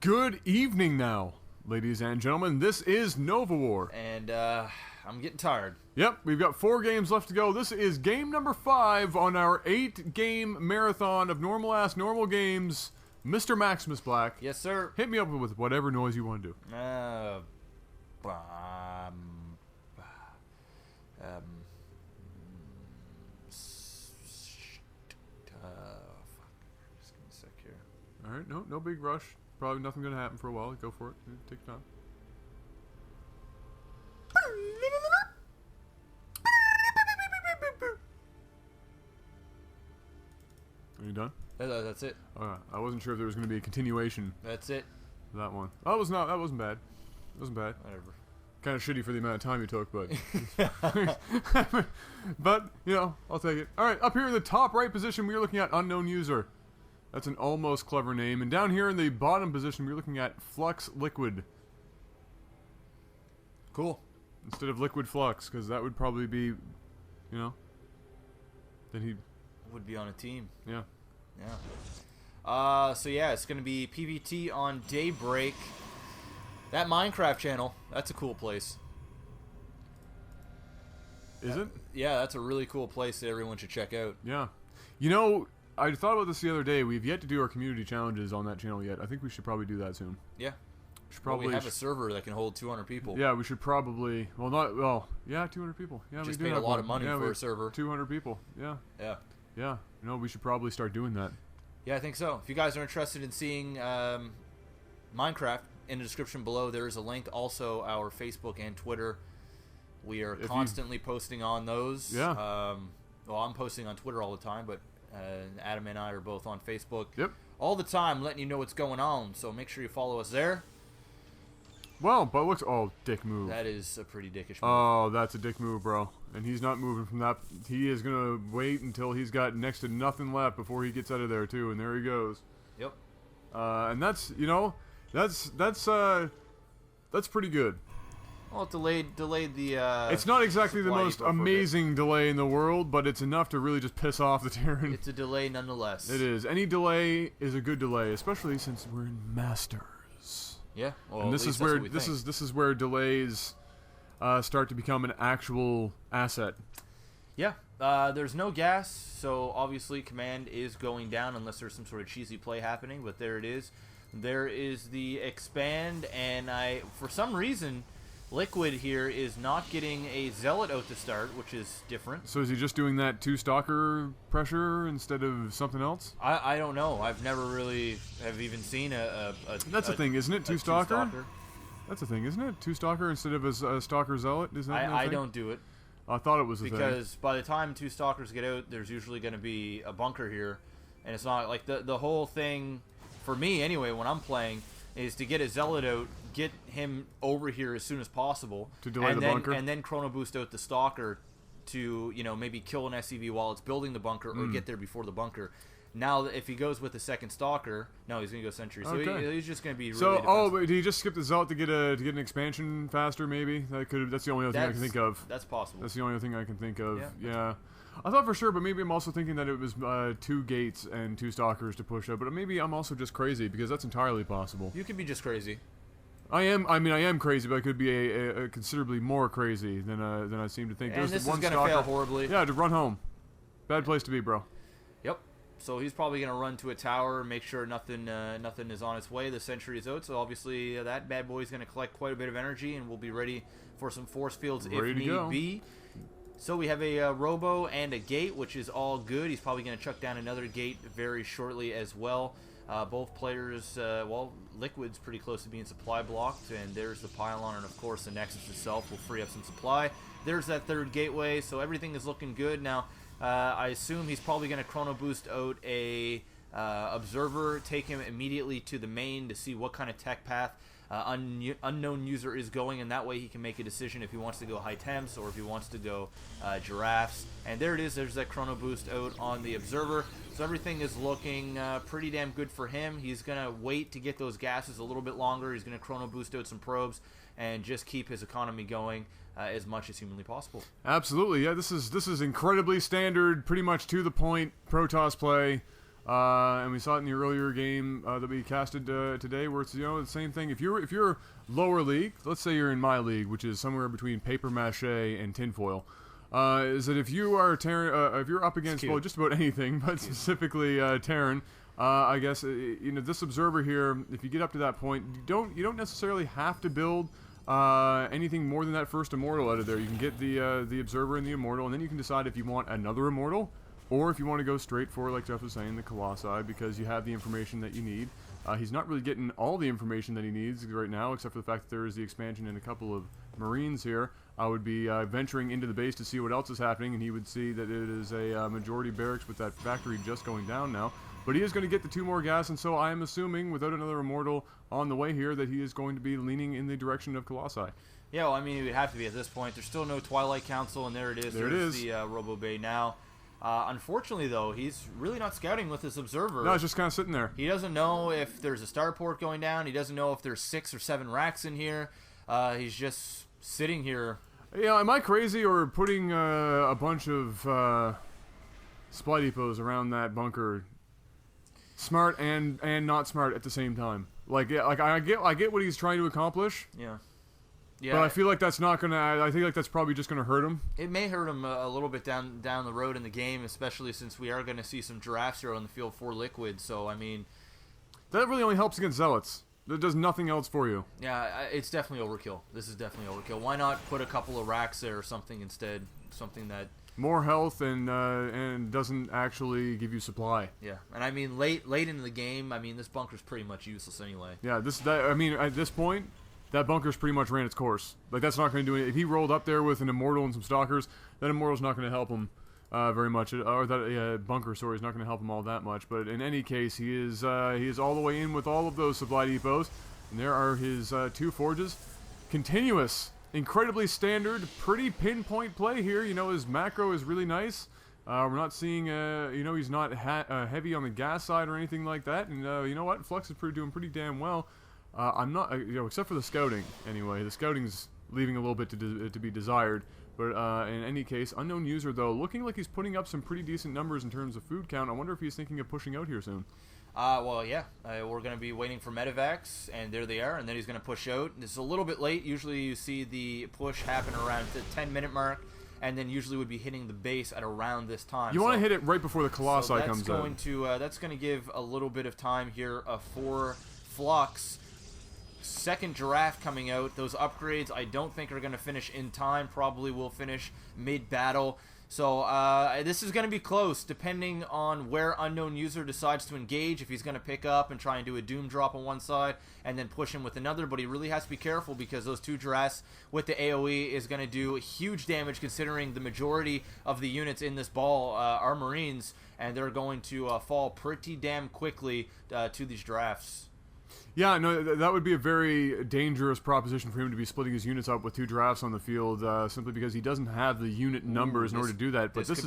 Good evening now, ladies and gentlemen. This is Novawar. And, I'm getting tired. Yep, we've got 4 games left to go. This is game number 5 on our 8-game marathon of normal games. Mr. MaximusBlack. Yes, sir. Hit me up with whatever noise you want to do. Fuck. Just give me a sec here. Alright, no big rush. Probably nothing gonna happen for a while. Go for it. Take your time. Are you done? That's it. I wasn't sure if there was going to be a continuation. That's it. For that one. That wasn't bad. It wasn't bad. Whatever. Kind of shitty for the amount of time you took, but but you know, I'll take it. All right, up here in the top right position, we are looking at UnknownUser. That's an almost clever name. And down here in the bottom position, we're looking at fluxLiquid. Cool. Instead of liquid flux, because that would probably be, you know, then he would be on a team. Yeah. Yeah. So yeah, it's gonna be PvT on Daybreak. That Minecraft channel, that's a cool place. Is it? Yeah, that's a really cool place that everyone should check out. Yeah. You know, I thought about this the other day. We've yet to do our community challenges on that channel yet. I think we should probably do that soon. Yeah. Should probably we have a server that can hold 200 people. Yeah, we should probably. Yeah, 200 people. Yeah, just we do paid have a lot of money for a server. 200 people. Yeah. Yeah. Yeah. No, we should probably start doing that. Yeah, I think so. If you guys are interested in seeing Minecraft, in the description below there is a link. Also, our Facebook and Twitter. We are constantly posting on those. Yeah. Well, I'm posting on Twitter all the time, but Adam and I are both on Facebook. Yep. All the time, letting you know what's going on. So make sure you follow us there. Well, but looks dick move. That is a pretty dickish move. Oh, that's a dick move, bro. And he's not moving from that. He is gonna wait until he's got next to nothing left before he gets out of there too. And there he goes. Yep. And that's, you know, that's pretty good. Well, it delayed the. It's not exactly the most amazing delay in the world, but it's enough to really just piss off the Terran. It's a delay nonetheless. It is. Any delay is a good delay, especially since we're in Masters. Yeah. Well, and this is where delays start to become an actual asset. Yeah. There's no gas, so obviously command is going down unless there's some sort of cheesy play happening. But there it is. There is the expand, and for some reason, Liquid here is not getting a Zealot out to start, which is different. So is he just doing that 2-stalker pressure instead of something else? I don't know. I've never really even seen a That's a thing, isn't it? 2-stalker? That's a thing, isn't it? 2-stalker instead of a Stalker Zealot? Isn't that I don't do it. I thought it was a thing. Because by the time 2 stalkers get out, there's usually going to be a bunker here. And it's not like the whole thing, for me anyway, when I'm playing, is to get a Zealot out, get him over here as soon as possible. To delay the bunker? And then chrono boost out the stalker to, you know, maybe kill an SCV while it's building the bunker or get there before the bunker. Now, if he goes with the second stalker, no, he's going to go sentry. So he's just going to be really defensive. But did he just skip the Zealot to get an expansion faster, maybe? That's the only other thing I can think of. That's possible. That's the only other thing I can think of. Yeah. I thought for sure, but maybe I'm also thinking that it was 2 gates and 2 stalkers to push up. But maybe I'm also just crazy, because that's entirely possible. You could be just crazy. I am crazy, but I could be a considerably more crazy than I seem to think. And There's this one is going to fail horribly. Yeah, to run home. Bad place to be, bro. Yep. So he's probably going to run to a tower, make sure nothing is on its way. The sentry is out, so obviously that bad boy is going to collect quite a bit of energy, and we'll be ready for some force fields if need be. So we have a robo and a gate, which is all good. He's probably going to chuck down another gate very shortly as well. Both players, well, Liquid's pretty close to being supply blocked, and there's the pylon, and of course the Nexus itself will free up some supply. There's that third gateway, so everything is looking good. Now, I assume he's probably going to chrono boost out a observer, take him immediately to the main to see what kind of tech path UnknownUser is going, and that way he can make a decision if he wants to go high temps or if he wants to go giraffes. And there it is. There's that chrono boost out on the observer. So everything is looking pretty damn good for him. He's going to wait to get those gases a little bit longer. He's going to chrono boost out some probes and just keep his economy going as much as humanly possible. Absolutely. Yeah, this is incredibly standard, pretty much to the point Protoss play. And we saw it in the earlier game that we casted today, where it's, you know, the same thing. If you're lower league, let's say you're in my league, which is somewhere between paper mache and tinfoil, is that if you are if you're up against, well, just about anything, but specifically Terran, I guess you know, this observer here, if you get up to that point, you don't necessarily have to build anything more than that first immortal out of there. You can get the observer and the immortal, and then you can decide if you want another immortal, or if you want to go straight for, like Jeff was saying, the Colossi, because you have the information that you need. He's not really getting all the information that he needs right now, except for the fact that there is the expansion and a couple of Marines here. I would be venturing into the base to see what else is happening, and he would see that it is a majority barracks with that factory just going down now. But he is going to get the 2 more gas, and so I am assuming, without another immortal on the way here, that he is going to be leaning in the direction of Colossi. Yeah, well, I mean, it would have to be at this point. There's still no Twilight Council, and there it is. There's the Robo Bay now. Unfortunately, though, he's really not scouting with his observer. No, he's just kind of sitting there. He doesn't know if there's a starport going down. He doesn't know if there's 6 or 7 racks in here. He's just sitting here. Yeah, am I crazy, or putting a bunch of supply depots around that bunker smart and not smart at the same time? Like, yeah, like I get what he's trying to accomplish. Yeah. Yeah. But I feel like that's not gonna. I think like that's probably just gonna hurt him. It may hurt him a little bit down the road in the game, especially since we are gonna see some giraffes here on the field for Liquid. So I mean, that really only helps against zealots. That does nothing else for you. Yeah, it's definitely overkill. This is definitely overkill. Why not put a couple of racks there or something instead? Something that more health and doesn't actually give you supply. Yeah, and I mean late into the game, I mean this bunker's pretty much useless anyway. Yeah, I mean at this point, that bunker's pretty much ran its course. Like, that's not going to do anything. If he rolled up there with an immortal and some stalkers, that immortal's not going to help him very much. Or that bunker, sorry, is not going to help him all that much. But in any case, he is all the way in with all of those supply depots. And there are his 2 forges. Continuous, incredibly standard, pretty pinpoint play here. You know, his macro is really nice. We're not seeing, you know, he's not heavy on the gas side or anything like that. And you know what? Flux is doing pretty damn well. I'm not, you know, except for the scouting, anyway. The scouting's leaving a little bit to be desired. But in any case, UnknownUser, though, looking like he's putting up some pretty decent numbers in terms of food count. I wonder if he's thinking of pushing out here soon. Well, yeah. We're going to be waiting for medevacs, and there they are, and then he's going to push out. This is a little bit late. Usually you see the push happen around the 10-minute mark, and then usually would be hitting the base at around this time. You want to hit it right before the Colossi comes out. That's going to give a little bit of time here for Flux. Second giraffe coming out. Those upgrades I don't think are going to finish in time. Probably will finish mid-battle. So this is going to be close depending on where UnknownUser decides to engage. If he's going to pick up and try and do a doom drop on one side and then push him with another. But he really has to be careful because those 2 giraffes with the AoE is going to do huge damage considering the majority of the units in this ball are Marines. And they're going to fall pretty damn quickly to these giraffes. Yeah, no, that would be a very dangerous proposition for him to be splitting his units up with 2 giraffes on the field, simply because he doesn't have the unit numbers in order to do that. But this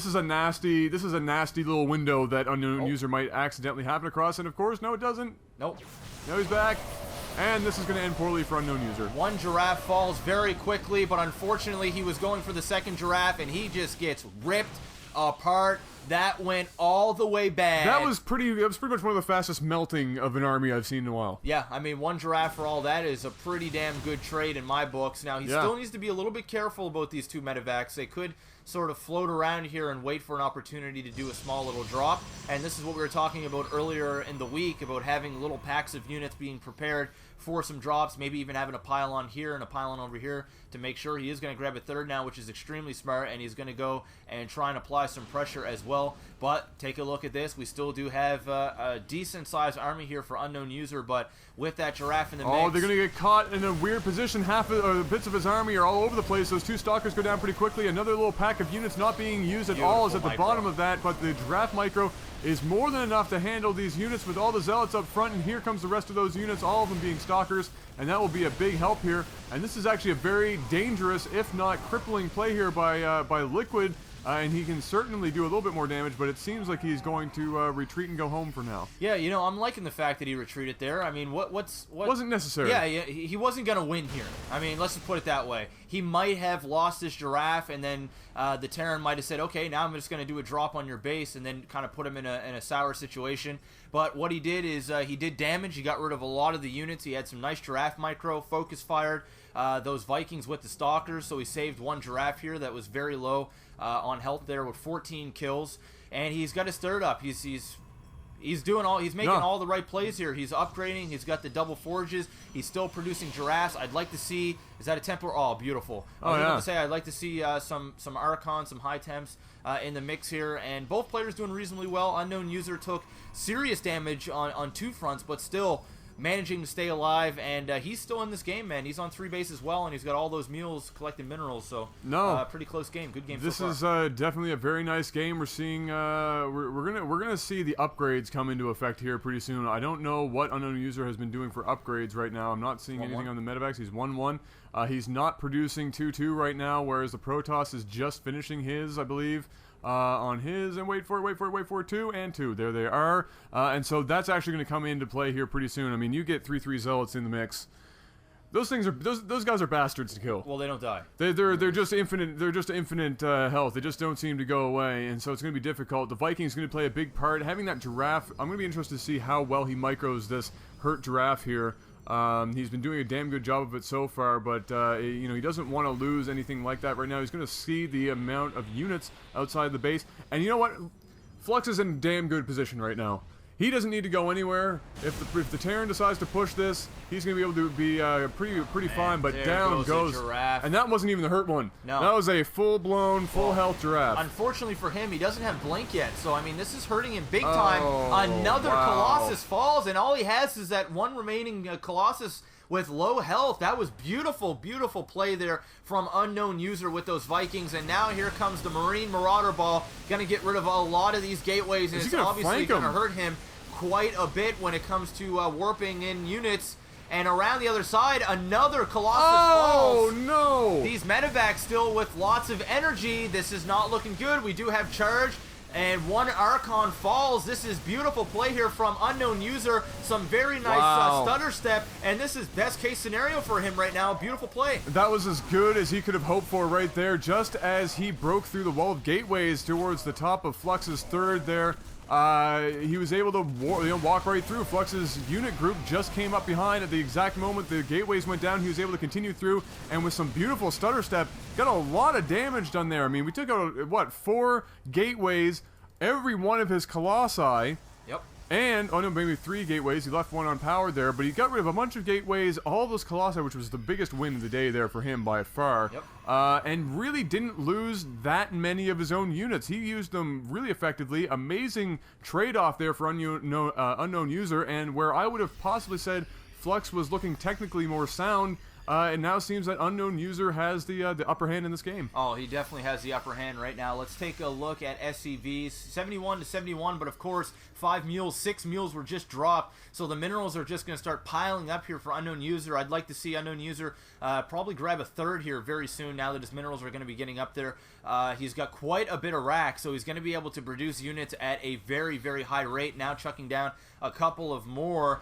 is a nasty little window that UnknownUser might accidentally happen across, and of course, no, it doesn't. Nope. Now he's back, and this is going to end poorly for UnknownUser. 1 giraffe falls very quickly, but unfortunately, he was going for the 2nd giraffe, and he just gets ripped apart. That went all the way bad. That was pretty much one of the fastest melting of an army I've seen in a while. Yeah, I mean, 1 giraffe for all that is a pretty damn good trade in my books. Now, he still needs to be a little bit careful about these 2 medevacs. They could sort of float around here and wait for an opportunity to do a small little drop. And this is what we were talking about earlier in the week, about having little packs of units being prepared for some drops, maybe even having a pylon here and a pylon over here to make sure. He is going to grab a 3rd now, which is extremely smart, and he's going to go and try and apply some pressure as well. But take a look at this. We still do have a decent-sized army here for UnknownUser, but with that giraffe in the mix... Oh, they're going to get caught in a weird position. Bits of his army are all over the place. Those 2 stalkers go down pretty quickly. Another little pack of units not being used at all is at the bottom of that, but the giraffe micro is more than enough to handle these units with all the zealots up front, and here comes the rest of those units, all of them being stalkers, and that will be a big help here. And this is actually a very dangerous, if not crippling, play here by Liquid, and he can certainly do a little bit more damage, but it seems like he's going to retreat and go home for now. Yeah, you know, I'm liking the fact that he retreated there. I mean, what wasn't necessary. Yeah, he wasn't going to win here. I mean, let's just put it that way. He might have lost his giraffe, and then the Terran might have said, okay, now I'm just going to do a drop on your base, and then kind of put him in a sour situation. But what he did is he did damage. He got rid of a lot of the units. He had some nice giraffe micro, focus fired those Vikings with the stalkers, so he saved one giraffe here that was very low on health there with 14 kills. And he's got his third up. He's making all the right plays here. He's upgrading. He's got the double forges. He's still producing giraffes. I'd like to see, is that a Templar? Oh, beautiful. I was going to say I'd like to see some Archon, some high temps in the mix here. And both players doing reasonably well. UnknownUser took serious damage on two fronts, but still managing to stay alive, and he's still in this game, man. He's on 3 bases well, and he's got all those mules collecting minerals, so pretty close game. Good game. This so far. Is definitely a very nice game. We're seeing we're gonna see the upgrades come into effect here pretty soon. I don't know what UnknownUser has been doing for upgrades right now. I'm not seeing anything on the medevacs. He's 1-1. He's not producing 2-2 right now, whereas the Protoss is just finishing his, I believe. On his, and wait for it, 2 and 2. There they are. And so that's actually going to come into play here pretty soon. I mean, you get 3/3 zealots in the mix. Those things are those guys are bastards to kill. Well, they don't die. They're just infinite. They're just infinite health. They just don't seem to go away, and so it's going to be difficult. The Vikings going to play a big part. Having that giraffe, I'm going to be interested to see how well he micros this hurt giraffe here. He's been doing a damn good job of it so far, but you know, he doesn't want to lose anything like that right now. He's going to see the amount of units outside the base, and you know what? Flux is in a damn good position right now. He doesn't need to go anywhere. If the Terran decides to push this, he's going to be able to be pretty fine. But down goes, and that wasn't even the hurt one. No, that was a full-blown, full-health giraffe. Unfortunately for him, he doesn't have blink yet. So I mean, this is hurting him big time. Another Colossus falls, and all he has is that one remaining Colossus with low health. That was beautiful, beautiful play there from UnknownUser with those Vikings. And now here comes the Marine Marauder Ball, going to get rid of a lot of these gateways, and it's obviously going to hurt him quite a bit when it comes to warping in units. And around the other side, another Colossus falls. Oh, no! These medevacs still with lots of energy. This is not looking good. We do have charge. And one Archon falls. This is beautiful play here from UnknownUser. Some very nice stutter step. And this is best case scenario for him right now. Beautiful play. That was as good as he could have hoped for right there. Just as he broke through the wall of gateways towards the top of Flux's third there. He was able to walk right through. Flux's unit group just came up behind at the exact moment the gateways went down. He was able to continue through, and with some beautiful stutter step, got a lot of damage done there. I mean, we took out, what, 4 gateways, every one of his Colossi. Yep. And, oh no, maybe 3 gateways. He left one on power there, but he got rid of a bunch of gateways, all those Colossi, which was the biggest win of the day there for him by far. Yep. And really didn't lose that many of his own units. He used them really effectively. Amazing trade-off there for UnknownUser, and where I would have possibly said Flux was looking technically more sound, it now seems that UnknownUser has the upper hand in this game. Oh, he definitely has the upper hand right now. Let's take a look at SCVs. 71-71, but of course, 5 mules, 6 mules were just dropped, so the minerals are just going to start piling up here for UnknownUser. I'd like to see UnknownUser probably grab a third here very soon now that his minerals are going to be getting up there. He's got quite a bit of rack, so he's going to be able to produce units at a very, very high rate. Now chucking down a couple of more.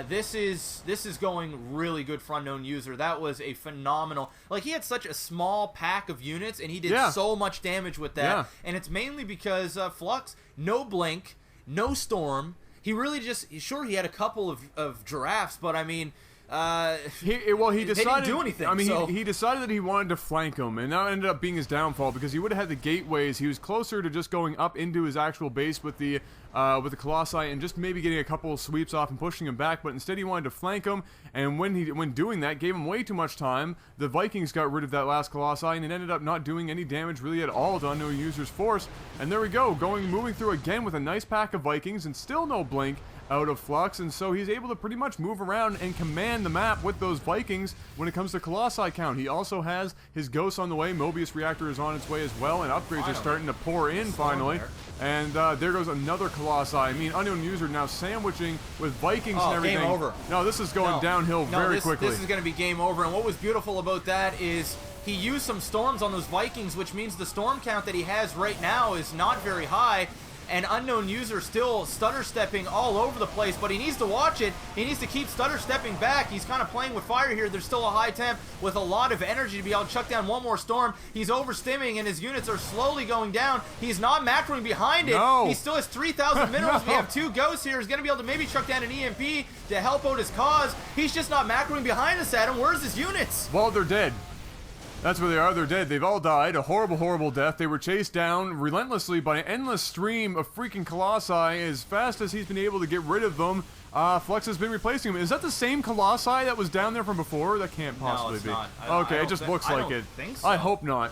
This is going really good for UnknownUser. That was a phenomenal, like, he had such a small pack of units and he did so much damage with that. And it's mainly because Flux, no blink, no storm. He really just, sure, he had a couple of giraffes, but I mean, he decided, they didn't do anything. I mean, he decided that he wanted to flank him, and that ended up being his downfall because he would have had the gateways. He was closer to just going up into his actual base with the Colossi and just maybe getting a couple of sweeps off and pushing him back. But instead, he wanted to flank him, and when doing that, gave him way too much time. The Vikings got rid of that last Colossi, and it ended up not doing any damage really at all to UnknownUser's force. And there we go, moving through again with a nice pack of Vikings, and still no blink out of Flux, and so he's able to pretty much move around and command the map with those Vikings when it comes to Colossi count. He also has his Ghosts on the way, Mobius Reactor is on its way as well, and upgrades are starting to pour in finally. And there goes another Colossi. I mean, UnknownUser now sandwiching with Vikings and everything. Game over. No, this is going downhill very quickly. This is going to be game over, and what was beautiful about that is he used some storms on those Vikings, which means the storm count that he has right now is not very high. And UnknownUser still stutter stepping all over the place, but he needs to watch it. He needs to keep stutter stepping back. He's kind of playing with fire here. There's still a high temp with a lot of energy to be able to chuck down one more storm. He's overstimming and his units are slowly going down. He's not macroing behind it. No. He still has 3,000 minerals. We have 2 ghosts here. He's going to be able to maybe chuck down an EMP to help out his cause. He's just not macroing behind us, Adam. Where's his units? Well, they're dead. That's where they are. They're dead. They've all died. A horrible, horrible death. They were chased down relentlessly by an endless stream of freaking Colossi. As fast as he's been able to get rid of them, Flux has been replacing them. Is that the same Colossi that was down there from before? That can't possibly be. Not. Okay, it just looks like it. Think so. I hope not.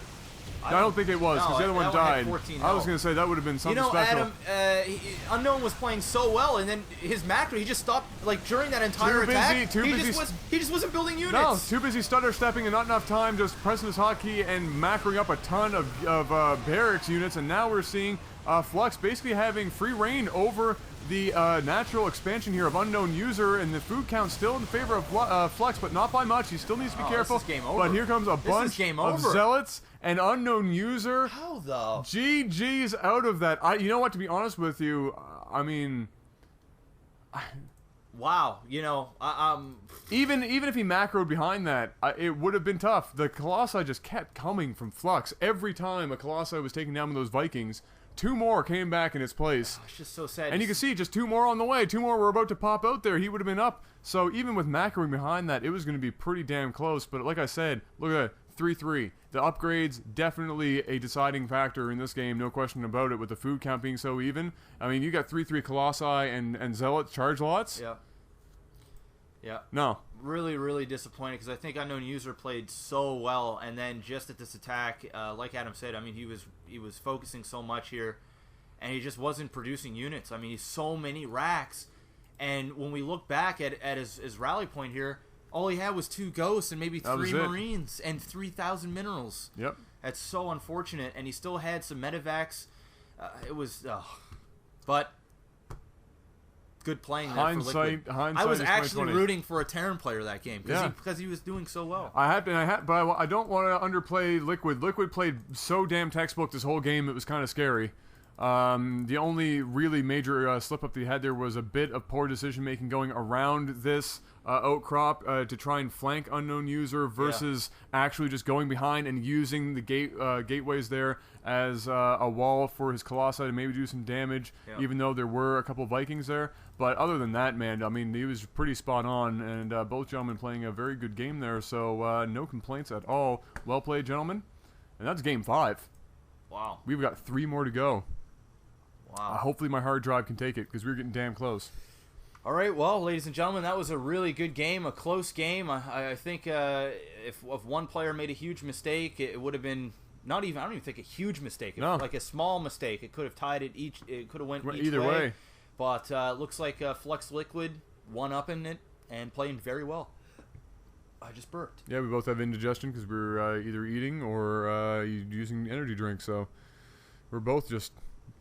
I don't think it was, because the other one died. I was going to say that would have been something special. Adam, Unknown was playing so well, and then his macro, he just stopped, like, during that entire attack. He just wasn't building units. No, too busy stutter stepping and not enough time just pressing his hotkey and macroing up a ton of barracks units, and now we're seeing Flux basically having free reign over the natural expansion here of UnknownUser, and the food count still in favor of Flux, but not by much. He still needs to be careful. This is game over. But here comes a bunch of Zealots and UnknownUser. How though? GG's out of that. You know what? To be honest with you, I mean, wow. You know, even if he macroed behind that, it would have been tough. The Colossi just kept coming from Flux every time a Colossi was taken down with those Vikings. 2 more came back in its place. It's just so sad. And you can see just 2 more on the way. 2 more were about to pop out there. He would have been up. So even with macroing behind that, it was going to be pretty damn close. But like I said, look at that. 3-3. The upgrades, definitely a deciding factor in this game. No question about it, with the food count being so even. I mean, you got 3-3 Colossi and Zealot charge lots. Yeah. Yeah. No. Really, really disappointed, because I think UnknownUser played so well, and then just at this attack, like Adam said, I mean, he was focusing so much here, and he just wasn't producing units. I mean, he's so many racks, and when we look back at his rally point here, all he had was 2 ghosts and maybe 3 marines and 3,000 minerals. Yep. That's so unfortunate, and he still had some medevacs. It was, but good playing there for Liquid. Hindsight I was is actually 2020. rooting for a Terran player that game because he was doing so well. But I don't want to underplay Liquid. Liquid played so damn textbook this whole game, it was kind of scary. The only really major slip-up that he had there was a bit of poor decision-making going around this outcrop to try and flank UnknownUser versus actually just going behind and using the gateways there as a wall for his Colossi to maybe do some damage, even though there were a couple Vikings there. But other than that, man, I mean, he was pretty spot on, and both gentlemen playing a very good game there, so no complaints at all. Well played, gentlemen. And that's game 5. Wow. We've got 3 more to go. Wow. Hopefully my hard drive can take it, because we're getting damn close. All right, well, ladies and gentlemen, that was a really good game, a close game. I think if one player made a huge mistake, it would have been I don't even think a huge mistake. No. Like a small mistake. It could have tied it it could have went either way. But looks like fluxLiquid won up in it and playing very well. I just burped. Yeah, we both have indigestion because we're either eating or using energy drinks, so we're both just...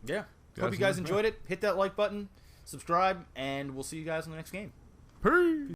Yeah. Hope you guys enjoyed it. Hit that like button, subscribe, and we'll see you guys in the next game. Peace!